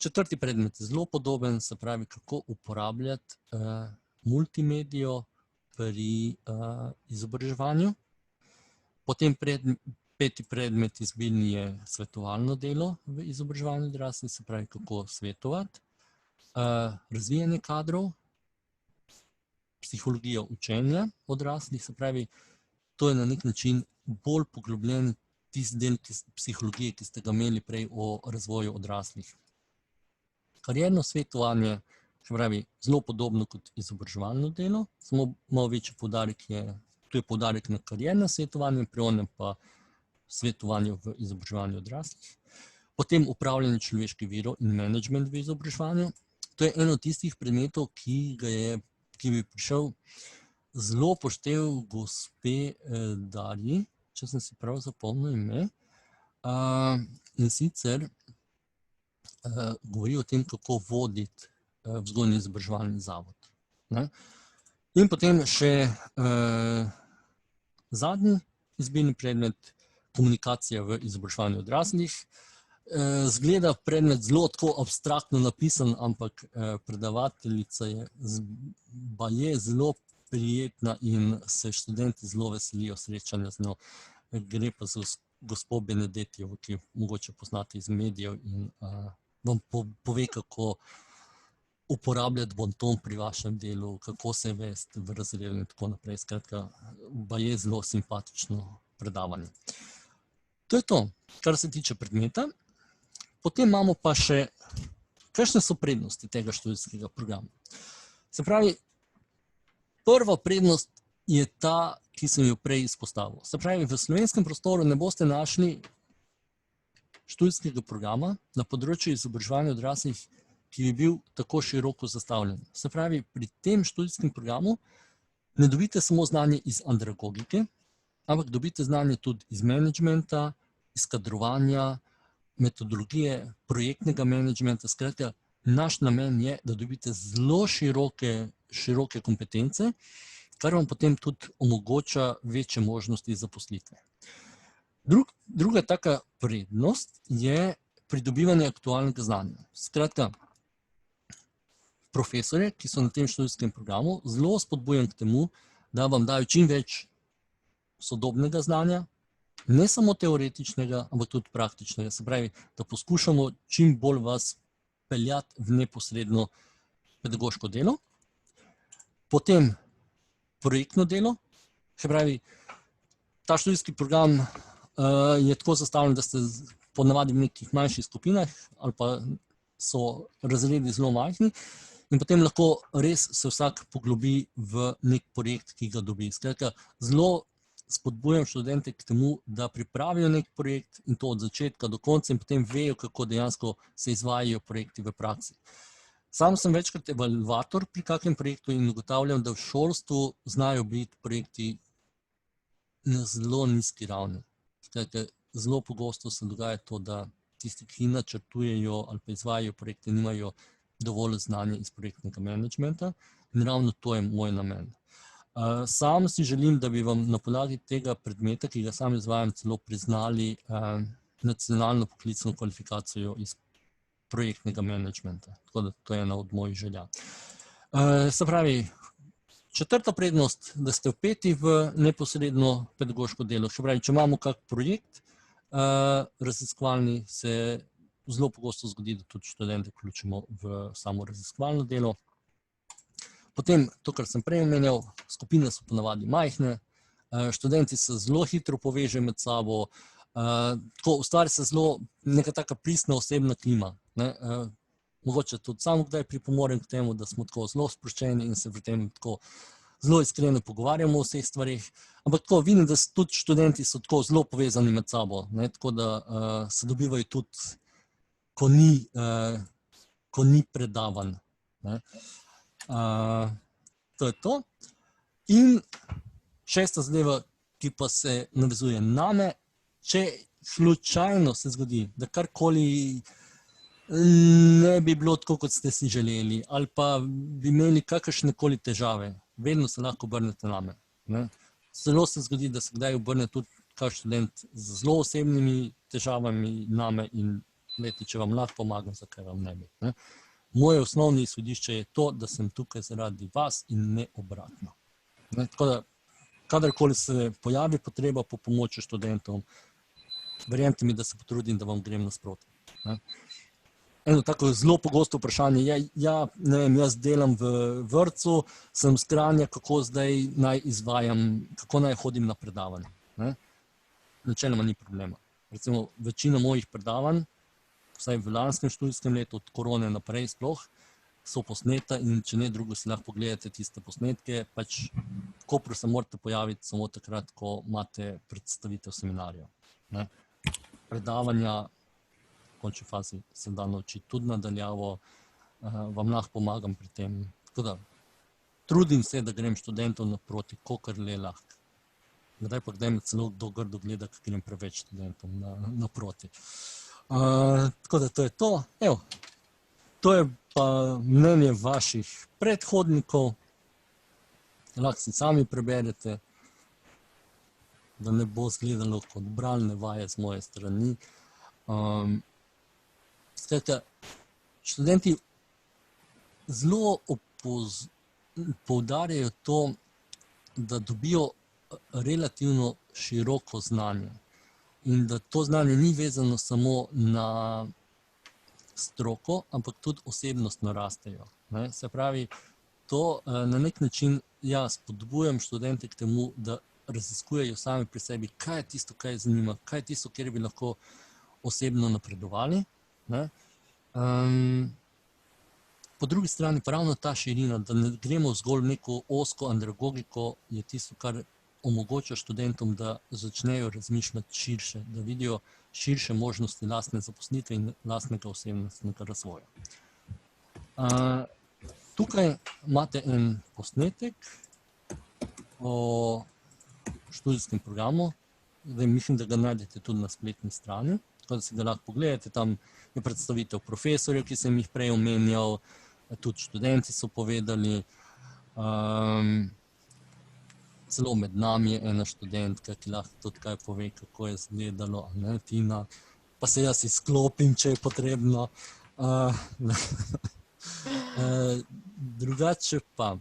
[SPEAKER 1] Četrti predmet je zelo podoben, se pravi, kako uporabljati multimedijo pri izobraževanju. Potem peti predmet izbirni je svetovalno delo v izobraževanju odraslih, se pravi, kako svetovati, razvijanje kadrov, psihologija učenja odraslih, se pravi, to je na nek način bolj poglobljen tisti del psihologije, ki ste ga imeli prej o razvoju odraslih. Karierno svetovanje, se pravi, zelo podobno kot izobraževalno delo, samo malo večji poudarek tu je poudarek na kariernem svetovanju, pri onem pa svetovanju v izobraževanju odraslih. Potem upravljanje človeških virov in management v izobraževanju. To je eno od tistih predmetov, ki bi prišel zelo poštev gospe Darji, če sem si prav zapomnil ime, in sicer govori o tem, kako voditi vzgojno izobraževalni zavod. Ne? In potem še zadnji izbirni predmet, komunikacija v izobraževanju odraslih. Zgleda predmet zelo tako abstraktno napisan, ampak predavateljica je zelo prijetna in se študenti zelo veselijo srečanja z njo. Gre pa za gospo Benedetijevo, ki mogoče poznate iz medijev in vam pove, kako uporabljati bonton pri vašem delu, kako se vesti v razredu in tako naprej. Skratka, je zelo simpatično predavanje. To je to, kar se tiče predmeta. Potem imamo pa še, kakšne so prednosti tega študijskega programa. Se pravi, prva prednost je ta, ki sem jo prej izpostavil. Se pravi, v slovenskem prostoru ne boste našli študijskega programa na področju izobraževanja odraslih, ki bi bil tako široko zastavljen. Se pravi, pri tem študijskem programu ne dobite samo znanje iz andragogike, ampak dobite znanje tudi iz menedžmenta, iz kadrovanja, metodologije, projektnega menedžmenta. Skratka, naš namen je, da dobite zelo široke kompetence, kar vam potem tudi omogoča večje možnosti zaposlitve. Druga taka prednost je pridobivanje aktualnega znanja. Skratka, profesorje, ki so na tem študijskem programu, zelo spodbujam k temu, da vam dajo čim več sodobnega znanja, ne samo teoretičnega, ampak tudi praktičnega. Se pravi, da poskušamo čim bolj vas peljati v neposredno pedagoško delo. Potem projektno delo, se pravi, ta študijski program je tako zastavljen, da ste ponavadi v nekih manjših skupinah ali pa so razredi zelo majhni in potem lahko res se vsak poglobi v nek projekt, ki ga dobi. Skratka, zelo spodbujam študente k temu, da pripravijo nek projekt in to od začetka do konca in potem vejo, kako dejansko se izvajajo projekti v praksi. Sam sem večkrat evalvator pri kakem projektu in ugotavljam, da v šolstvu znajo biti projekti na zelo nizki ravni. Skratka, zelo pogosto se dogaja to, da tisti, ki načrtujejo ali pa izvajajo projekte, nimajo dovolj znanja iz projektnega menedžmenta in ravno to je moj namen. Sam si želim, da bi vam na podlagi tega predmeta, ki ga sam izvajam, celo priznali nacionalno poklicno kvalifikacijo iz projektnega menedžmenta. Tako da to je ena od mojih želja. Se pravi, četrta prednost, da ste vpeti v neposredno pedagoško delo. Se pravi, če imamo kak projekt raziskovalni, se zelo pogosto zgodi, da tudi študente vključimo v samo raziskovalno delo. Potem, to, kar sem prej omenjal, skupine so ponavadi majhne, študenti se zelo hitro povežejo med sabo, tako ustvari se zelo neka taka pristna osebna klima. Mogoče tudi samo kdaj pripomorem k temu, da smo tako zelo sproščeni in se pri tem tako zelo iskreno pogovarjamo o vseh stvareh, ampak tako vidim, da tudi študenti so tako zelo povezani med sabo, tako da se dobivajo tudi, ko ni predavanj. To je to. In šesta zadeva, ki pa se navezuje name, če slučajno se zgodi, da karkoli ne bi bilo tako, kot ste si želeli, ali pa bi imeli kakršnekoli težave, vedno se lahko obrnete name. Zelo se zgodi, da se kdaj obrne tudi kak študent z zelo osebnimi težavami name in leti, če vam lahko pomagam, zakaj vam ne bi. Ne? Moje osnovno izhodišče je to, da sem tukaj zaradi vas in ne obratno. Ne? Tako da, kadarkoli se pojavi potreba po pomoči študentom, verjemite mi, da se potrudim, da vam grem nasproti. Ne? Eno tako zelo pogosto vprašanje je, ne vem, jaz delam v vrtcu, sem s Kranja, kako zdaj naj izvajam, kako naj hodim na predavanje. Ne? Načeloma ni problema. Recimo, večina mojih predavanj, vsaj v lanskem študijskem letu, od korone naprej sploh, so posneta in če ne drugo si lahko pogledate tiste posnetke, pač v Kopru se morate pojaviti samo takrat, ko imate predstavitev seminarjev. Ne? Predavanja, v končni fazi se da naučiti tudi nadaljavo, vam lahko pomagam pri tem. Tako da, trudim se, da grem študentom naproti, kolikor le lahko. Kdaj pa kdaj me celo kdo grdo gleda, ker grem preveč študentom naproti. Tako da to je to. Evo, to je pa mnenje vaših predhodnikov. Lahko si sami preberete, da ne bo izgledalo kot bralne vaje z moje strani. Skratka, študenti zelo poudarjajo to, da dobijo relativno široko znanje in da to znanje ni vezano samo na stroko, ampak tudi osebnostno rastejo. Ne? Se pravi, to na nek način spodbujam študente k temu, da raziskujejo sami pri sebi, kaj je tisto, kaj jih zanima, kaj je tisto, kjer bi lahko osebno napredovali. Ne? Po drugi strani pa ravno ta širina, da ne gremo zgolj neko ozko andragogiko, je tisto, kar omogoča študentom, da začnejo razmišljati širše, da vidijo širše možnosti lastne zaposlitve in lastnega osebnostnega razvoja. Tukaj imate en posnetek o študijskem programu. Zdaj mislim, da ga najdete tudi na spletni strani, tako da si ga lahko pogledate. Tam je predstavitev profesorjev, ki sem jih prej omenjal, tudi študenti so povedali. Celo med nami je ena študentka, ki lahko tudi kaj pove, kako je izgledalo, ne, Tina, pa se jaz izklopim, če je potrebno. Drugače pa,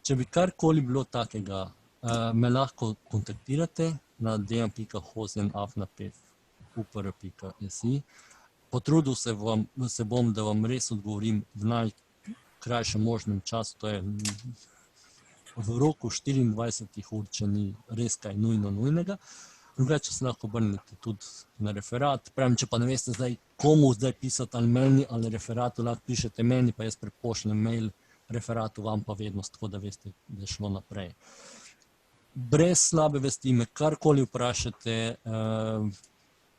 [SPEAKER 1] če bi karkoli bilo takega, me lahko kontaktirate na dejan.hozjan@upr.si. Potrudil se bom, da vam res odgovorim v najkrajšem možnem času, to je v roku 24 ur, če ni res kaj nujnega. Drugače se lahko obrnete tudi na referat. Pravim, če pa ne veste zdaj, komu zdaj pisati, ali meni ali referatu, lahko pišete meni, pa jaz prepošljem mail referatu, vam pa vednost, tako da veste, da je šlo naprej. Brez slabe vesti me karkoli vprašate,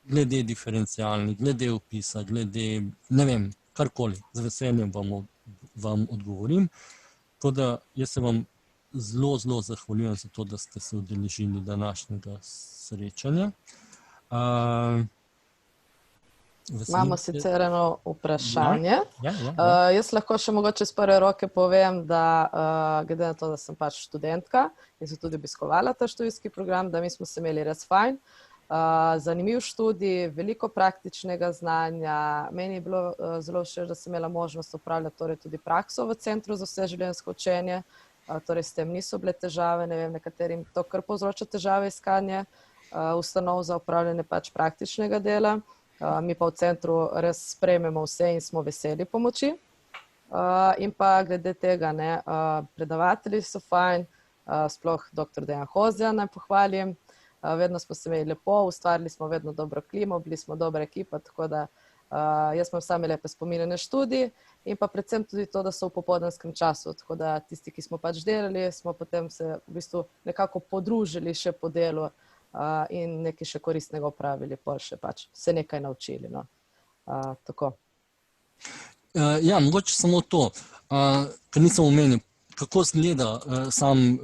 [SPEAKER 1] glede diferencialnih, glede opisa, glede, ne vem, karkoli, z veseljem vam odgovorim. Tako da jaz se vam zelo zahvaljujem za to, da ste se udeležili današnjega srečanja.
[SPEAKER 2] Imamo sicer eno vprašanje. Jaz lahko še mogoče z prve roke povem, da glede na to, da sem pač študentka in sem tudi obiskovala ta študijski program, da mi smo se imeli res fajn. Zanimiv študij, veliko praktičnega znanja. Meni je bilo zelo všeč, da sem imela možnost opravljati torej tudi prakso v Centru za vseživljenjsko učenje. Torej s tem niso bile težave, ne vem, nekaterim to kar povzroča težave iskanje ustanov za opravljanje pač praktičnega dela. Mi pa v centru res sprejmemo vse in smo veseli pomoči. In pa glede tega, ne, predavatelji so fajn, sploh dr. Dejan Hozjan naj pohvalim. Vedno smo se imeli lepo, ustvarili smo vedno dobro klimo, bili smo dobra ekipa, tako da jaz imam same lepe spomine na študij in pa predvsem tudi to, da so v popoldanskem času, tako da tisti, ki smo pač delali, smo potem se v bistvu nekako podružili še po delu in nekaj še koristnega opravili, pol še pač se nekaj naučili, no. Tako.
[SPEAKER 1] Ja, mogoče samo to, ker nisem omenil, kako izgleda sam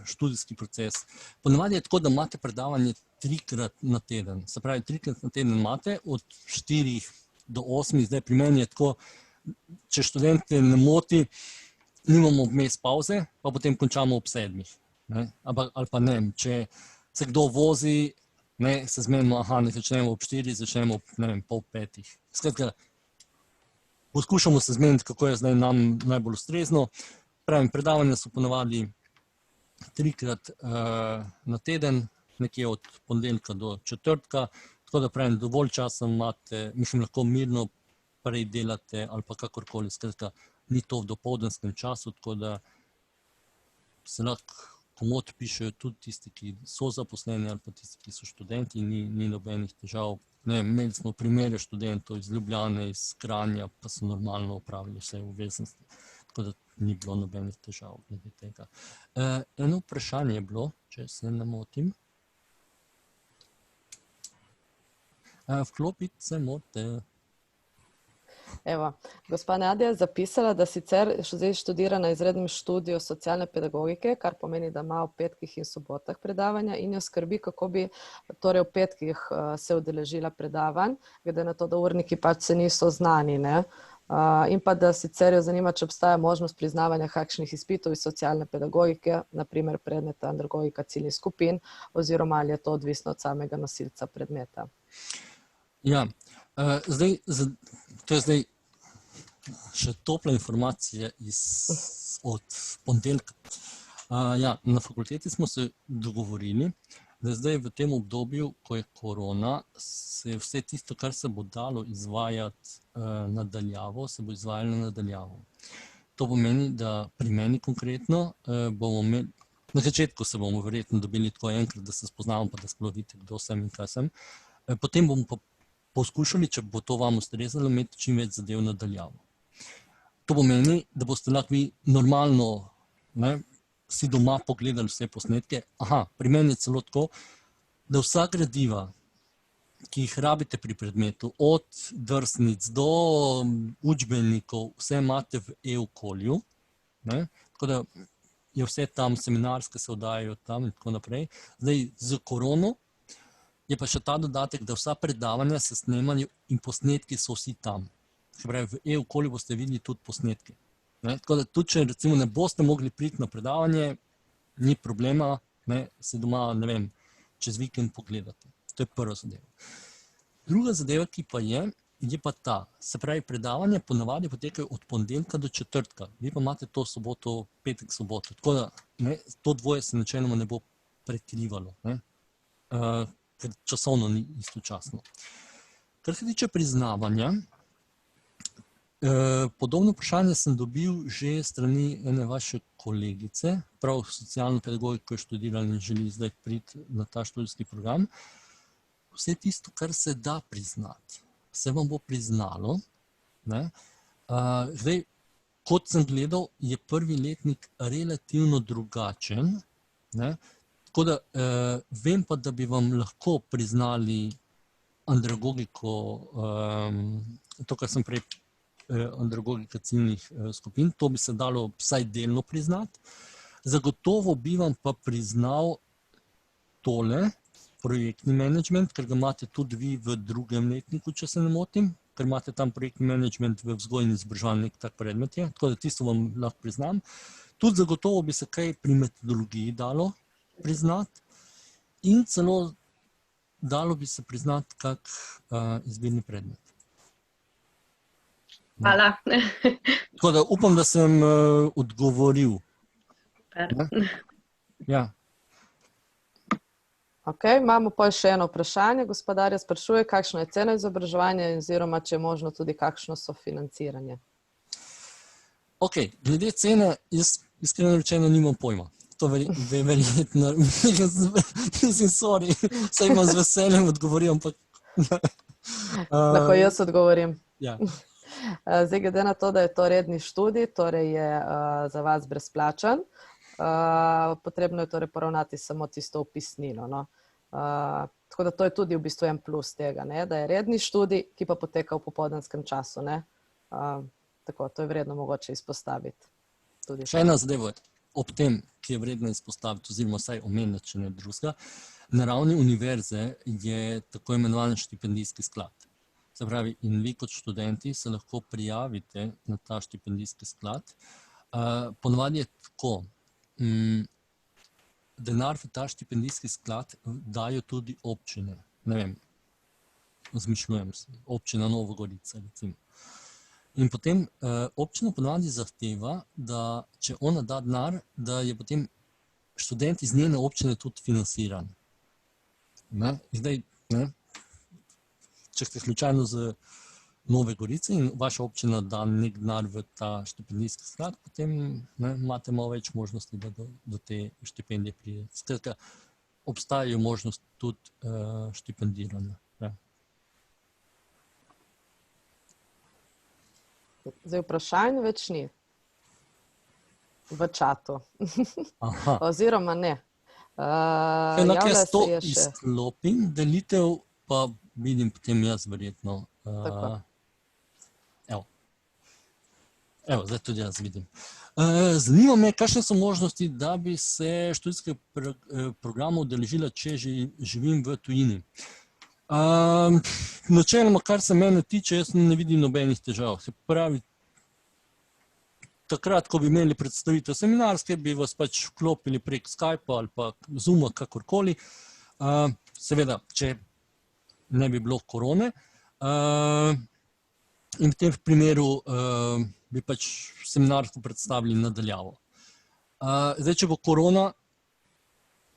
[SPEAKER 1] študijski proces. Ponavadi je tako, da imate predavanje 3-krat na teden. Se pravi, 3-krat na teden imate, od 4 do 8, zdaj pri meni je tako, če študente ne moti, nimamo vmes pauze, pa potem končamo ob 7. Ne? Ali pa ne, če se kdo vozi, ne, se zmenimo, ne začnemo ob 4, začnemo ob, ne vem, pol 5. Skratka, poskušamo se zmeniti, kako je zdaj nam najbolj ustrezno. Pravim, predavanja so ponavadi 3-krat na teden, nekje od ponedeljka do četrtka, tako da pravim, dovolj časa imate, mislim, lahko mirno prej delate ali pa kakorkoli, skratka, ni to v dopoldanskem času, tako da se lahko komot pišejo tudi tisti, ki so zaposleni ali pa tisti, ki so študenti, ni nobenih težav. Ne, imeli smo primere študentov iz Ljubljane, iz Kranja, pa so normalno opravili vse obveznosti, tako da ni bilo nobenih težav glede tega. Eno vprašanje je bilo, če se ne motim. Vklopiti se morate.
[SPEAKER 2] Evo, gospa Nadja je zapisala, da sicer zdaj študira na izrednem študiju socialne pedagogike, kar pomeni, da ima v petkih in sobotah predavanja in jo skrbi, kako bi torej v petkih se udeležila predavanj, glede na to, da urniki pač se niso znani, ne? In pa da sicer jo zanima, če obstaja možnost priznavanja kakšnih izpitov iz socialne pedagogike, naprimer predmeta andragogika ciljnih skupin, oziroma ali je to odvisno od samega nosilca predmeta.
[SPEAKER 1] Ja, to je zdaj še topla informacija od ponedeljka. Ja, na fakulteti smo se dogovorili, da zdaj v tem obdobju, ko je korona, se vse tisto, kar se bo dalo izvajati nadaljavo, se bo izvajalo nadaljavo. To pomeni, da pri meni konkretno bomo imeli, na začetku se bomo verjetno dobili tako enkrat, da se spoznamo, pa da sploh vidite, kdo sem in kaj sem. Potem bomo pa poskušali, če bo to vam ustrezalo, imeti čim več zadev nadaljavo. To pomeni, da boste lahko vi normalno si doma pogledali vse posnetke. Pri meni je celo tako, da vsa gradiva, ki jih rabite pri predmetu, od drsnic do učbenikov, vse imate v e-okolju, tako da je vse tam, seminarske se oddajajo tam in tako naprej. Zdaj, z korono je pa še ta dodatek, da vsa predavanja se snemajo in posnetki so vsi tam. Se pravi, v e-okolju boste videli tudi posnetke. Tako da tudi, če recimo ne boste mogli priti na predavanje, ni problema, se doma, ne vem, čez vikend pogledate. To je prva zadeva. Druga zadeva, ki pa je pa ta. Se pravi, predavanja ponavadi potekajo od ponedeljka do četrtka. Vi pa imate to soboto, petek, soboto. Tako da to dvoje se načeloma ne bo prekrivalo, ker časovno ni istočasno. Kar se tiče priznavanja, podobno vprašanje sem dobil že strani ene vaše kolegice, prav socialno pedagogiko je študirala in želi zdaj priti na ta študijski program. Vse tisto, kar se da priznati, se vam bo priznalo. Zdaj, kot sem gledal, je prvi letnik relativno drugačen, tako da vem pa, da bi vam lahko priznali andragogiko, to, kar sem prej, andragogika ciljnih skupin, to bi se dalo vsaj delno priznati. Zagotovo bi vam pa priznal tole, projektni menedžment, ker ga imate tudi vi v drugem letniku, če se ne motim, ker imate tam projektni menedžment v vzgoji in izobraževanju, nek tak predmet je, tako da tisto vam lahko priznam. Tudi zagotovo bi se kaj pri metodologiji dalo priznati in celo dalo bi se priznati kak izbirni predmet.
[SPEAKER 3] Hvala.
[SPEAKER 1] Tako da upam, da sem odgovoril. Ja.
[SPEAKER 2] Ok, imamo pa še eno vprašanje. Gospodarja sprašuje, kakšno je cena izobraževanja oziroma če je možno tudi kakšno sofinanciranje.
[SPEAKER 1] Ok, glede cene, jaz iskreno rečeno nimam pojma. To verjetno, mislim, sorry, saj imam z veseljem odgovoril, ampak...
[SPEAKER 2] Lahko jaz odgovorim.
[SPEAKER 1] Ja.
[SPEAKER 2] Zdaj, glede na to, da je to redni študij, torej je za vas brezplačen, potrebno je torej poravnati samo tisto vpisnino. Tako da to je tudi v bistvu en plus tega, da je redni študij, ki pa poteka v popoldanskem času. Tako, to je vredno mogoče izpostaviti.
[SPEAKER 1] Še ena zadeva ob tem, ki je vredno izpostaviti, oziroma vsaj omeniti, če ne drugega, na ravni univerze je tako imenovan štipendijski sklad. Se pravi, in vi kot študenti se lahko prijavite na ta štipendijski sklad. Ponavadi je tako, denar v ta štipendijski sklad dajo tudi občine. Ne vem, zmišljujem si, občina Nova Gorica, recimo. In potem občina ponavadi zahteva, da če ona da denar, da je potem študent iz njene občine tudi financiran. Ne? Zdaj, ne? Če ste slučajno z Nove Gorice in vaša občina da nek denar v ta štipendijski sklad, potem ne, imate malo več možnosti, da do te štipendije pride. Skratka, obstajajo možnosti tudi štipendiranja. Ja.
[SPEAKER 2] Zdaj vprašanj več ni v čatu.
[SPEAKER 1] Aha.
[SPEAKER 2] Oziroma ne.
[SPEAKER 1] Enako jaz to
[SPEAKER 2] je še.
[SPEAKER 1] izklopim, delitev pa vidim potem jaz verjetno.
[SPEAKER 2] Tako.
[SPEAKER 1] Evo, zdaj tudi jaz vidim. Zanima me, kakšne so možnosti, da bi se študijskega programa udeležila, če živim v tujini. Načeloma, kar se mene tiče, jaz ne vidim nobenih težav. Se pravi, takrat, ko bi imeli predstavitev seminarske, bi vas pač vklopili prek Skypa ali pa Zooma, kakorkoli. Seveda, če ne bi bilo korone. In v tem primeru bi pač seminarsko predstavili nadaljavo. Zdaj, če bo korona,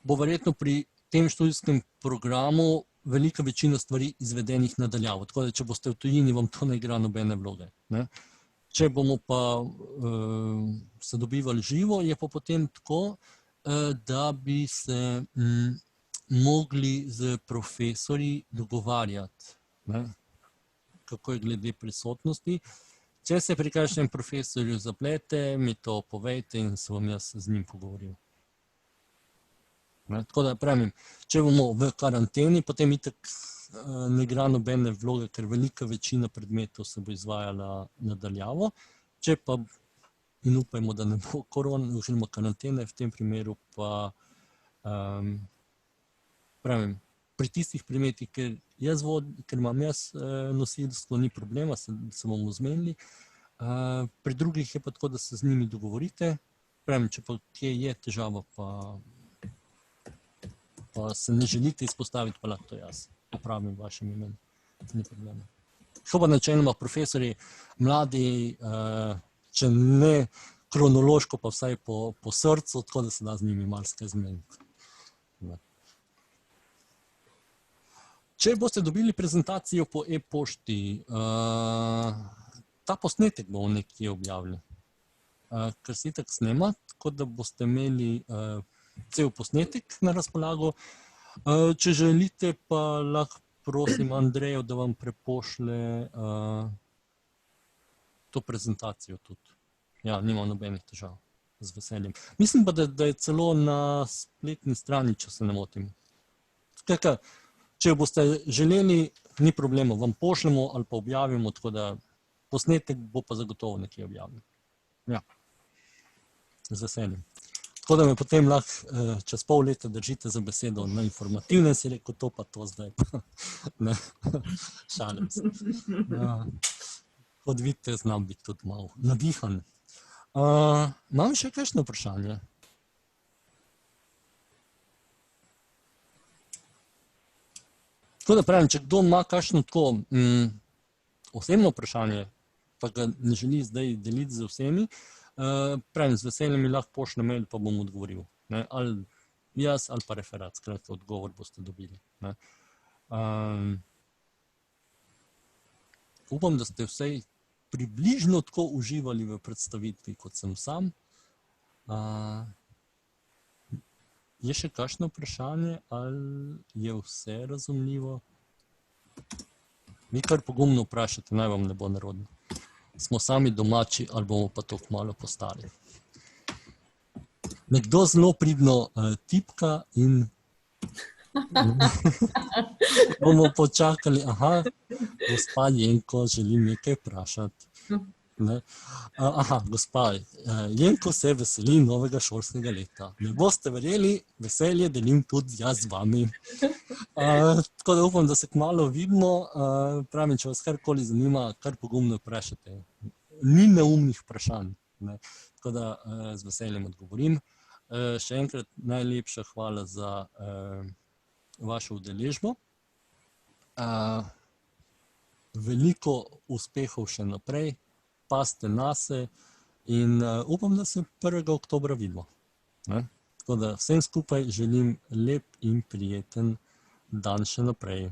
[SPEAKER 1] bo verjetno pri tem študijskem programu velika večina stvari izvedenih nadaljavo. Tako da, če boste v tujini, vam to ne igra nobene vloge. Ne? Če bomo pa se dobivali živo, je pa potem tako, da bi se mogli z profesorji dogovarjati, ne? Kako je glede prisotnosti. Če se pri kakšnem profesorju zaplete, mi to povejte in se bom jaz z njim pogovoril. Ne? Tako da pravim, če bomo v karanteni, potem itak ne igra nobene vloge, ker velika večina predmetov se bo izvajala nadaljavo. Če pa, in upajmo, da ne bo korona oziroma karantene, v tem primeru pa pravim, pri tistih predmetih, ker imam jaz nosilstvo, ni problema, se bomo zmenili. Pri drugih je pa tako, da se z njimi dogovorite. Pravim, če pa kje je težava, pa se ne želite izpostaviti, pa lahko to jaz popravim vašem imenu. Ni problema. Šo pa načeloma profesori, mladi, če ne kronološko, pa vsaj po srcu, tako da se da z njimi marsikaj zmeniti. Če boste dobili prezentacijo po e-pošti, ta posnetek bomo nekje objavili, ker se itak snema, tako da boste imeli cel posnetek na razpolago. Če želite, pa lahko prosim Andrejo, da vam prepošlje to prezentacijo tudi. Ja, nimam nobenih težav, z veseljem. Mislim pa, da je celo na spletni strani, če se ne motim. Skratka, če boste želeli, ni problema, vam pošljemo ali pa objavimo, tako da posnetek bo pa zagotovo nekje objavljen. Ja, z veseljem. Tako da me potem lahko čez pol leta držite za besedo na informativnem, si rekel to pa to zdaj. Ne, šalim se. Ja. Kot vidite, znam biti tudi malo nadihan. Imam še kakšno vprašanje? Tako da pravim, če kdo ima kakšno tako osebno vprašanje, pa ga ne želi zdaj deliti z vsemi, pravim, z veseljem mi lahko pošlje mail, pa bom odgovoril. Ne? Ali jaz, ali pa referat, skratka, odgovor boste dobili. Ne? Upam, da ste vsej približno tako uživali v predstavitvi, kot sem sam. Je še kakšno vprašanje, ali je vse razumljivo? Vi kar pogumno vprašate, naj vam ne bo nerodno. Smo sami domači, ali bomo pa to kmalu postali. Nekdo zelo pridno tipka in bomo počakali. Aha, gospa Jenko želi nekaj vprašati. Ne? Aha, gospa Jenko se veseli novega šolskega leta. Ne boste verjeli, veselje delim tudi jaz z vami. Tako da upam, da se kmalu vidimo. Pravim, če vas karkoli zanima, kar pogumno vprašate. Ni neumnih vprašanj. Ne? Tako da z veseljem odgovorim. Še enkrat najlepša hvala za vašo udeležbo. veliko uspehov še naprej, pazite nase in upam, da se 1. oktobra vidimo. Ne? Tako da vsem skupaj želim lep in prijeten dan še naprej.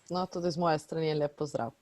[SPEAKER 2] No, tudi z moje strani lep pozdrav.